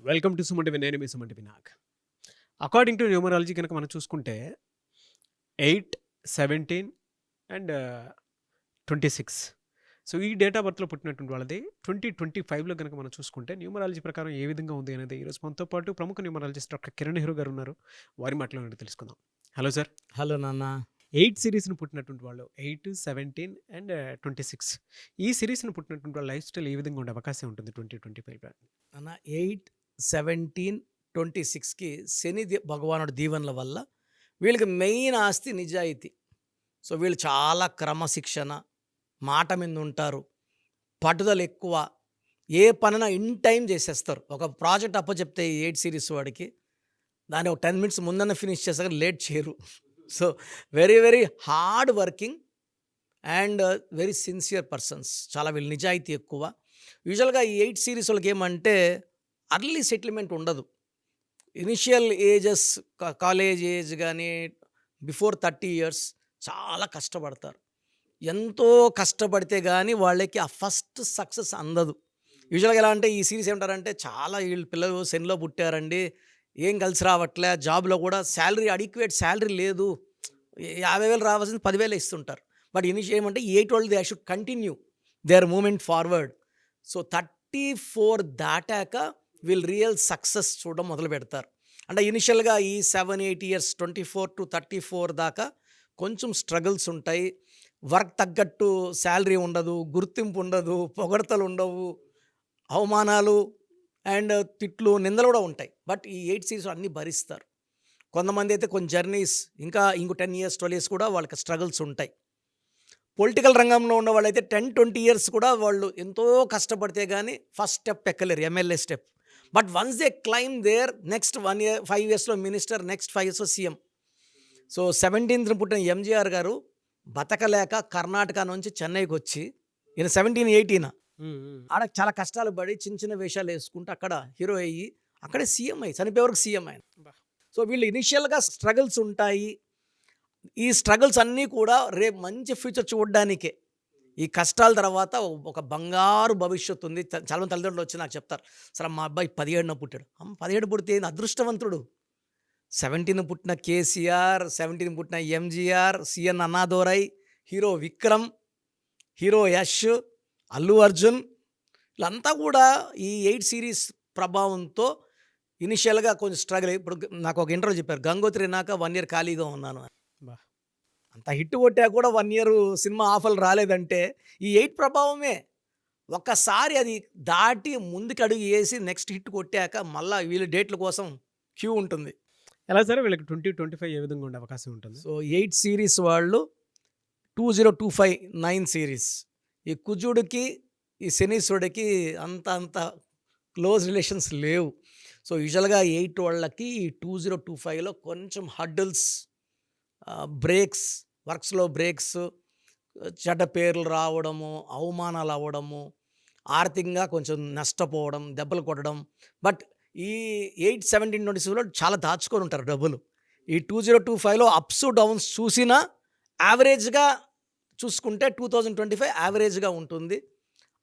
Welcome to Sumanti TV. నేను మీ Sumanti Vinayak. According to numerology కనుక మనం చూసుకుంటే 8, 17 అండ్ 26. సో ఈ డేట్ ఆఫ్ బర్త్లో పుట్టినటువంటి వాళ్ళది 2025లో కనుక మనం చూసుకుంటే న్యూమరాలజీ ప్రకారం ఏ విధంగా ఉంది అనేది ఈరోజు మనతో పాటు ప్రముఖ న్యూమరాలజిస్ట్ డాక్టర్ కిరణ్ నెహ్రూ గారు ఉన్నారు. వారి మాటలో తెలుసుకుందాం. Hello sir. హలో నాన్న. 8 సిరీస్ను పుట్టినటువంటి వాళ్ళు 8, 17 అండ్ 26. ఈ సిరీస్ను పుట్టినటువంటి వాళ్ళ లైఫ్ స్టైల్ ఏ విధంగా ఉండే అవకాశం ఉంటుంది 2025లో? నాన్న 8, 17, 26కి శని భగవానుడి దీవెనల వల్ల వీళ్ళకి మెయిన్ ఆస్తి నిజాయితీ. సో వీళ్ళు చాలా క్రమశిక్షణ, మాట మీద ఉంటారు, పట్టుదల ఎక్కువ, ఏ పనైనా ఇన్ టైం చేసేస్తారు. ఒక ప్రాజెక్ట్ అప్పచెప్తే ఈ 8 సిరీస్ వాడికి దాన్ని ఒక 10 మినిట్స్ ముందన్న ఫినిష్ చేస్తారు, లేట్ చేయరు. So very very hard working and very sincere persons. చాలా వీళ్ళు నిజాయితీ ఎక్కువ. యూజువల్గా ఈ 8 సిరీస్ వాళ్ళకి ఏమంటే అర్లీ సెటిల్మెంట్ ఉండదు. ఇనిషియల్ ఏజెస్ కాలేజ్ ఏజ్ కానీ బిఫోర్ 30 ఇయర్స్ చాలా కష్టపడతారు. ఎంతో కష్టపడితే కానీ వాళ్ళకి ఆ ఫస్ట్ సక్సెస్ అందదు. యూజువల్గా ఎలా అంటే ఈ సిరీస్ ఏమంటారంటే చాలా వీళ్ళు పిల్లలు సెన్లో పుట్టారండి, ఏం కలిసి రావట్లే, జాబ్లో కూడా శాలరీ అడిక్వేట్ శాలరీ లేదు, 50,000 రావాల్సింది 10,000 ఇస్తుంటారు. బట్ ఇనిషియల్ ఏమంటే 8 వాళ్ళు they should continue their movement forward. So 34 దాటాక వీళ్ళు రియల్ సక్సెస్ చూడడం మొదలు పెడతారు. అంటే ఇనిషియల్గా ఈ 7-8 ఇయర్స్ 24 to 34 దాకా కొంచెం స్ట్రగుల్స్ ఉంటాయి. వర్క్ తగ్గట్టు శాలరీ ఉండదు, గుర్తింపు ఉండదు, పొగడతలు ఉండవు, అవమానాలు అండ్ తిట్లు, నిందలు కూడా ఉంటాయి. బట్ ఈ 8 సిరీస్ అన్నీ భరిస్తారు. కొంతమంది అయితే కొన్ని జర్నీస్ ఇంకా ఇంకో 10 ఇయర్స్ 12 ఇయర్స్ కూడా వాళ్ళకి స్ట్రగుల్స్ ఉంటాయి. పొలిటికల్ రంగంలో ఉన్న వాళ్ళైతే 10-20 ఇయర్స్ కూడా వాళ్ళు ఎంతో కష్టపడితే కానీ ఫస్ట్ స్టెప్ ఎక్కలేరు, MLA step. But once they climb there next 1 year 5 ఇయర్స్లో మినిస్టర్, నెక్స్ట్ 5 ఇయర్స్లో సీఎం. సో 17th పుట్టిన ఎంజీఆర్ గారు బతకలేక కర్ణాటక నుంచి చెన్నైకి వచ్చి, ఈయన 17, 18 ఆడ చాలా కష్టాలు పడి చిన్న చిన్న వేషాలు వేసుకుంటూ అక్కడ హీరో అయ్యి అక్కడే సీఎం అయ్యి చనిపోయే వరకు సీఎం ఆయన. సో వీళ్ళు ఇనిషియల్గా స్ట్రగుల్స్ ఉంటాయి. ఈ స్ట్రగుల్స్ అన్నీ కూడా రేపు మంచి ఫ్యూచర్ చూడడానికే. ఈ కష్టాల తర్వాత ఒక బంగారు భవిష్యత్తు ఉంది. చాలామంది తల్లిదండ్రులు వచ్చి నాకు చెప్తారు, సరే మా అబ్బాయి 17 పుట్టాడు. 17 పుడితే ఏంది అదృష్టవంతుడు. 17 పుట్టిన కేసీఆర్, 17 పుట్టిన ఎంజీఆర్, సిఎన్ అన్నాదోరై, హీరో విక్రమ్, హీరో యష్, అల్లు అర్జున్, వీళ్ళంతా కూడా ఈ 8 సిరీస్ ప్రభావంతో ఇనిషియల్గా కొంచెం స్ట్రగుల్. ఇప్పుడు నాకు ఒక ఇంటర్వ్యూ చెప్పారు, గంగోత్రి నాక 1 year ఖాళీగా ఉన్నాను. అంత హిట్ కొట్టా కూడా 1 year సినిమా ఆఫర్లు రాలేదంటే ఈ 8 ప్రభావమే. ఒక్కసారి అది దాటి ముందుకు అడుగు వేసి నెక్స్ట్ హిట్ కొట్టాక మళ్ళీ వీళ్ళ డేట్ల కోసం క్యూ ఉంటుంది. ఎలా సరే వీళ్ళకి 2025 ఏ విధంగా ఉండే అవకాశం ఉంటుంది? సో 8 సిరీస్ వాళ్ళు 2025 9 సిరీస్. ఈ కుజుడికి ఈ శనీశ్వరుడికి అంత క్లోజ్ రిలేషన్స్ లేవు. సో యూజువల్గా 8 వాళ్ళకి ఈ 2025లో కొంచెం హడ్డల్స్, బ్రేక్స్, వర్క్స్లో బ్రేక్స్, చెడ్డ పేర్లు రావడము, అవమానాలు అవ్వడము, ఆర్థికంగా కొంచెం నష్టపోవడం, దెబ్బలు కొట్టడం. బట్ ఈ 8, 17, 26లో చాలా దాచుకొని ఉంటారు డబ్బులు. ఈ 2025లో అప్స్ డౌన్స్ చూసినా యావరేజ్గా చూసుకుంటే 2025 యావరేజ్గా ఉంటుంది.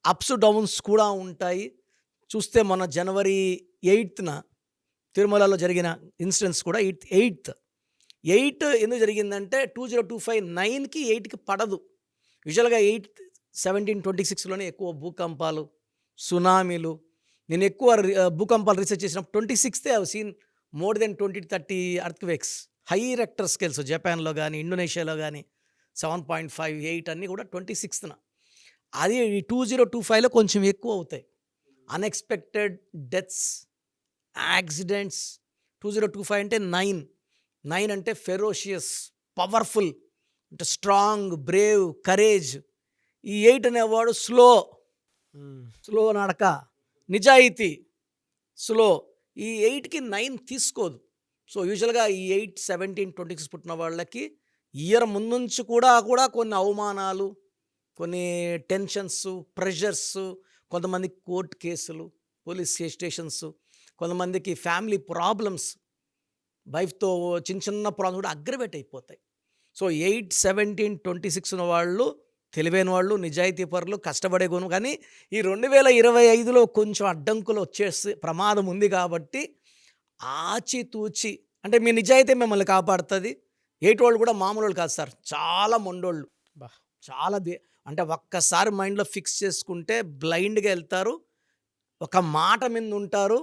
అప్స్ డౌన్స్ కూడా ఉంటాయి. చూస్తే మొన్న January 8th తిరుమలలో జరిగిన ఇన్సిడెంట్స్ కూడా 8 ఎందుకు జరిగిందంటే 2025 9కి 8కి పడదు. యూజువల్గా 8, 17, 26లోనే ఎక్కువ భూకంపాలు, సునామీలు. నేను ఎక్కువ భూకంపాలు రీసెర్చ్ చేసినప్పుడు 26th I have seen more than 20-30 earthquakes, high Richter scales. జపాన్లో కానీ ఇండోనేషియాలో కానీ 7.5, 8 అన్నీ కూడా 26th. అది 2025లో కొంచెం ఎక్కువ అవుతాయి. Unexpected deaths, accidents. 2025 అంటే 9 అంటే ఫెరోషియస్, పవర్ఫుల్, అంటే స్ట్రాంగ్, బ్రేవ్, కరేజ్. ఈ 8 అనేవాడు స్లో నడక, నిజాయితీ, స్లో. ఈ 8కి 9 తీసుకోదు. సో యూజువల్గా ఈ 8, 17, 26 పుట్టిన వాళ్ళకి ఇయర్ ముందుంచి కూడా కొన్ని అవమానాలు, కొన్ని టెన్షన్స్, ప్రెషర్స్, కొంతమంది కోర్టు కేసులు, పోలీస్ స్టేషన్స్, కొంతమందికి ఫ్యామిలీ ప్రాబ్లమ్స్, వైఫ్తో చిన్న ప్రాబ్లమ్స్ కూడా అగ్రవేట్ అయిపోతాయి. సో 8, 17, 26 ఉన్న వాళ్ళు తెలివైన వాళ్ళు, నిజాయితీ పరులు, కష్టపడే గుణం. కానీ ఈ 2025లో కొంచెం అడ్డంకులు వచ్చేసి ప్రమాదం ఉంది కాబట్టి ఆచితూచి అంటే మీ నిజాయితీ మిమ్మల్ని కాపాడుతుంది. ఏటోళ్ళు కూడా మామూలు కాదు సార్, చాలా మొండోళ్ళు, బా చాలా అంటే ఒక్కసారి మైండ్లో ఫిక్స్ చేసుకుంటే బ్లైండ్గా వెళ్తారు, ఒక మాట మీద ఉంటారు.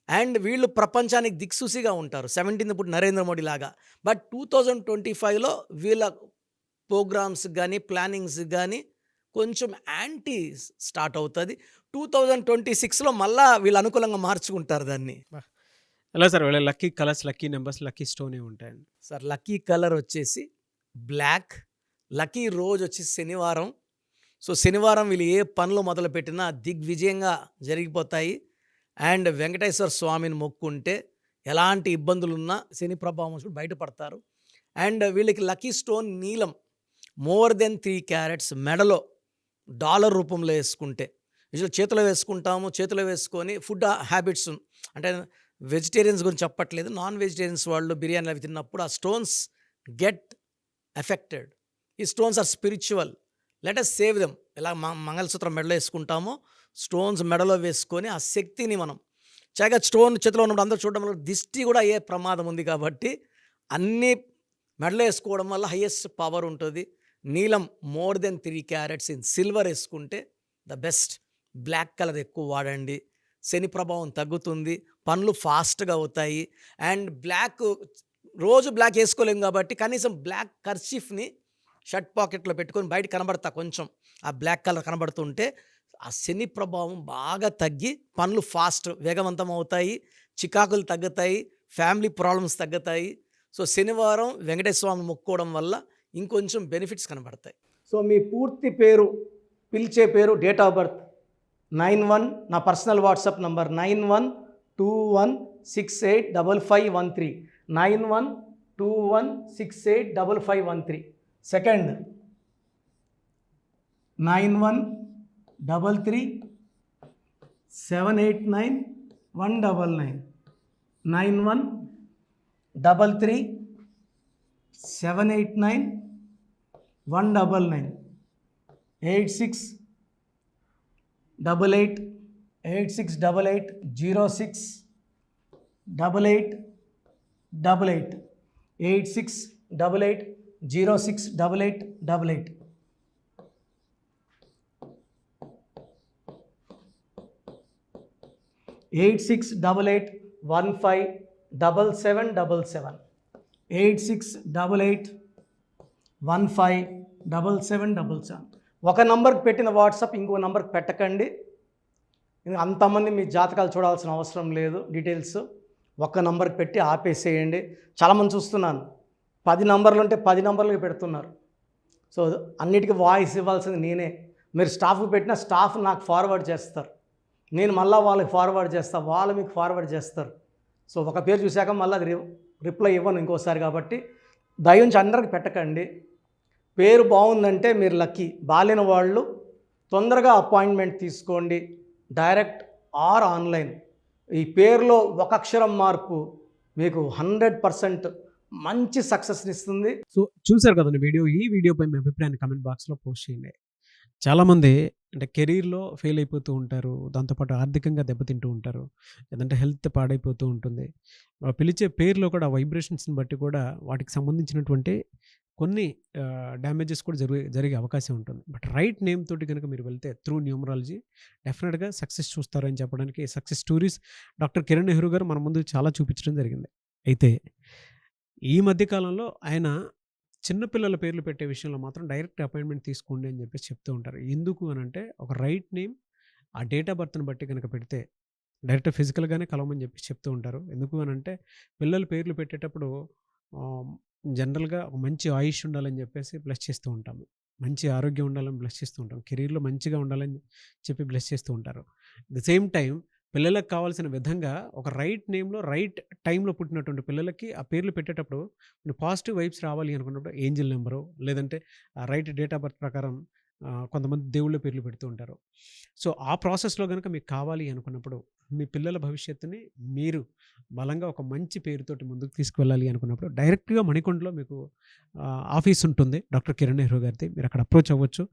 అండ్ వీళ్ళు ప్రపంచానికి దిక్సూసిగా ఉంటారు 17th ఇప్పుడు నరేంద్ర మోడీ లాగా. బట్ 2025లో వీళ్ళ ప్రోగ్రామ్స్ కానీ ప్లానింగ్స్ కానీ కొంచెం యాంటీ స్టార్ట్ అవుతుంది. 2026లో మళ్ళా వీళ్ళు అనుకూలంగా మార్చుకుంటారు దాన్ని. ఎలా సార్ వీళ్ళ lucky colours, lucky numbers, lucky stone ఉంటాయండి? సార్ లక్కీ కలర్ వచ్చేసి బ్లాక్, లక్కీ రోజు వచ్చి శనివారం. సో శనివారం వీళ్ళు ఏ పనులు మొదలుపెట్టినా దిగ్విజయంగా జరిగిపోతాయి. అండ్ వెంకటేశ్వర స్వామిని మొక్కుంటే ఎలాంటి ఇబ్బందులున్నా శని ప్రభావం నుంచి బయటపడతారు. అండ్ వీళ్ళకి లక్కీ స్టోన్ నీలం, మోర్ దెన్ 3 క్యారెట్స్, మెడలో డాలర్ రూపంలో వేసుకుంటే. యూజువల్ చేతిలో వేసుకుంటాము, చేతిలో వేసుకొని ఫుడ్ హ్యాబిట్స్ అంటే వెజిటేరియన్స్ గురించి చెప్పట్లేదు, నాన్ వెజిటేరియన్స్ వాళ్ళు బిర్యానీ అవి తిన్నప్పుడు ఆ స్టోన్స్ గెట్ ఎఫెక్టెడ్. ఈ stones are spiritual, let us save them. ఎలా మంగళసూత్రం మెడలో వేసుకుంటామో స్టోన్స్ మెడలో వేసుకొని ఆ శక్తిని మనం చాగా స్టోన్ చేతిలో ఉన్నప్పుడు అందరూ చూడడం వల్ల దిష్టి కూడా అయ్యే ప్రమాదం ఉంది కాబట్టి అన్నీ మెడలో వేసుకోవడం వల్ల హైయెస్ట్ పవర్ ఉంటుంది. నీలం more than 3 carats in silver వేసుకుంటే ద బెస్ట్. బ్లాక్ కలర్ ఎక్కువ వాడండి, శని ప్రభావం తగ్గుతుంది, పనులు ఫాస్ట్గా అవుతాయి. అండ్ బ్లాక్ రోజు బ్లాక్ వేసుకోలేము కాబట్టి కనీసం బ్లాక్ కర్చీఫ్ని షర్ట్ పాకెట్లో పెట్టుకొని బయట కనబడతా కొంచెం ఆ బ్లాక్ కలర్ కనబడుతుంటే ఆ శని ప్రభావం బాగా తగ్గి పనులు ఫాస్ట్ వేగవంతం అవుతాయి, చికాకులు తగ్గుతాయి, ఫ్యామిలీ ప్రాబ్లమ్స్ తగ్గుతాయి. సో శనివారం వెంకటేశ్వర స్వామిని మొక్కుకోవడం వల్ల ఇంకొంచెం బెనిఫిట్స్ కనబడతాయి. సో మీ పూర్తి పేరు, పిలిచే పేరు, డేట్ ఆఫ్ బర్త్ 91, నా పర్సనల్ వాట్సాప్ నంబర్ 9121685513, 9121685513. సెకండ్ 9133789199, 9133789199, 868886880688, 8688068888. 8688157777, 8688157777. ఒక నంబర్కి పెట్టిన వాట్సాప్ ఇంకో నంబర్కి పెట్టకండి. అంతమంది మీ జాతకాలు చూడాల్సిన అవసరం లేదు. డీటెయిల్స్ ఒక్క నంబర్కి పెట్టి ఆపేసేయండి. చాలామంది చూస్తున్నాను 10 నంబర్లు ఉంటే 10 నంబర్లకి పెడుతున్నారు. సో అన్నిటికీ వాయిస్ ఇవ్వాల్సింది నేనే. మీరు స్టాఫ్కి పెట్టిన స్టాఫ్ నాకు ఫార్వర్డ్ చేస్తారు, నేను మళ్ళీ వాళ్ళకి ఫార్వర్డ్ చేస్తాను, వాళ్ళు మీకు ఫార్వర్డ్ చేస్తారు. సో ఒక పేరు చూశాక మళ్ళీ అది రిప్లై ఇవ్వను ఇంకోసారి. కాబట్టి దయించి అందరికి పెట్టకండి. పేరు బాగుందంటే మీరు లక్కీ, బాలేని వాళ్ళు తొందరగా అపాయింట్మెంట్ తీసుకోండి, డైరెక్ట్ ఆర్ ఆన్లైన్. ఈ పేరులో ఒక అక్షరం మార్పు మీకు 100% మంచి సక్సెస్ని ఇస్తుంది. సో చూశారు కదండి వీడియో. ఈ వీడియోపై మీ అభిప్రాయాన్ని కామెంట్ బాక్స్లో పోస్ట్ చేయండి. చాలామంది అంటే కెరీర్లో ఫెయిల్ అయిపోతూ ఉంటారు, దాంతోపాటు ఆర్థికంగా దెబ్బతింటూ ఉంటారు, లేదంటే హెల్త్ పాడైపోతూ ఉంటుంది. పిలిచే పేరులో కూడా వైబ్రేషన్స్ని బట్టి కూడా వాటికి సంబంధించినటువంటి కొన్ని డ్యామేజెస్ కూడా జరిగే అవకాశం ఉంటుంది. బట్ రైట్ నేమ్ తోటి కనుక మీరు వెళ్తే త్రూ న్యూమరాలజీ డెఫినెట్గా సక్సెస్ చూస్తారని చెప్పడానికి success stories doctor Kiran Nehru గారు మన ముందు చాలా చూపించడం జరిగింది. అయితే ఈ మధ్యకాలంలో ఆయన చిన్నపిల్లల పేర్లు పెట్టే విషయంలో మాత్రం డైరెక్ట్ అపాయింట్మెంట్ తీసుకోండి అని చెప్పేసి చెప్తూ ఉంటారు. ఎందుకు అని అంటే ఒక రైట్ నేమ్ ఆ డేట్ ఆఫ్ బర్త్ని బట్టి కనుక పెడితే డైరెక్ట్ ఫిజికల్గానే కలవమని చెప్పి చెప్తూ ఉంటారు. ఎందుకు అని అంటే పిల్లల పేర్లు పెట్టేటప్పుడు జనరల్గా మంచి ఆయుష్ ఉండాలని చెప్పేసి బ్లెస్ చేస్తూ ఉంటాము, మంచి ఆరోగ్యం ఉండాలని బ్లెస్ చేస్తూ ఉంటాం, కెరీర్లో మంచిగా ఉండాలని చెప్పి బ్లెస్ చేస్తూ ఉంటారు. ద సేమ్ టైం పిల్లలకు కావాల్సిన విధంగా ఒక రైట్ నేమ్లో రైట్ టైంలో పుట్టినటువంటి పిల్లలకి ఆ పేర్లు పెట్టేటప్పుడు పాజిటివ్ వైబ్స్ రావాలి అనుకున్నప్పుడు ఏంజిల్ నెంబరు లేదంటే రైట్ డేట్ ఆఫ్ బర్త్ ప్రకారం కొంతమంది దేవుళ్ళ పేర్లు పెడుతూ ఉంటారు. సో, ఆ ప్రాసెస్‌లో గనుక మీకు కావాలి అనుకున్నప్పుడు, మీ పిల్లల భవిష్యత్తుని మీరు బలంగా ఒక మంచి పేరుతోటి ముందుకు తీసుకువెళ్ళాలి అనుకున్నప్పుడు, డైరెక్ట్‌గా మణికొండలో మీకు ఆఫీస్ ఉంటుంది. డాక్టర్ కిరణ్ నెహ్రూ గారిది. మీరక్కడ అప్రోచ్ అవ్వచ్చు.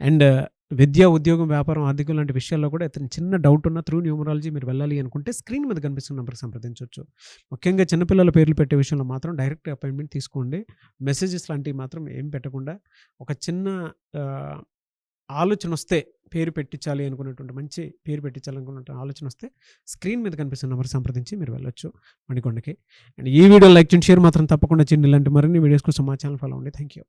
అండ్ విద్య, ఉద్యోగం, వ్యాపారం, ఆర్థికం లాంటి విషయాల్లో కూడా ఏదైనా చిన్న డౌట్ ఉన్నా త్రూ న్యూమరాలజీ మీరు వెళ్ళాలి అనుకుంటే స్క్రీన్ మీద కనిపిస్తున్న నంబర్‌కి సంప్రదించొచ్చు. ముఖ్యంగా చిన్నపిల్లల పేర్లు పెట్టే విషయంలో మాత్రం డైరెక్ట్ అపాయింట్‌మెంట్ తీసుకోండి. మెసేజెస్ లాంటివి మాత్రం ఏం పెట్టకుండా ఒక చిన్న ఆహ్, ఆలోచనొస్తే పేరు పెట్టించాలి అనుకున్నటువంటి మంచి పేరు పెట్టించాలనుకున్నటువంటి ఆలోచనొస్తే స్క్రీన్ మీద కనిపిస్తున్న నంబర్‌కి సంప్రదించి మీరు వెళ్ళొచ్చు మణికొండకి. అండ్ ఈ వీడియో లైక్ చేయండి, షేర్ మాత్రం తప్పకుండా చేయండి. ఇలాంటి మరిన్ని వీడియోస్ కోసం మా ఛానల్ ఫాలో అవ్వండి. Thank you.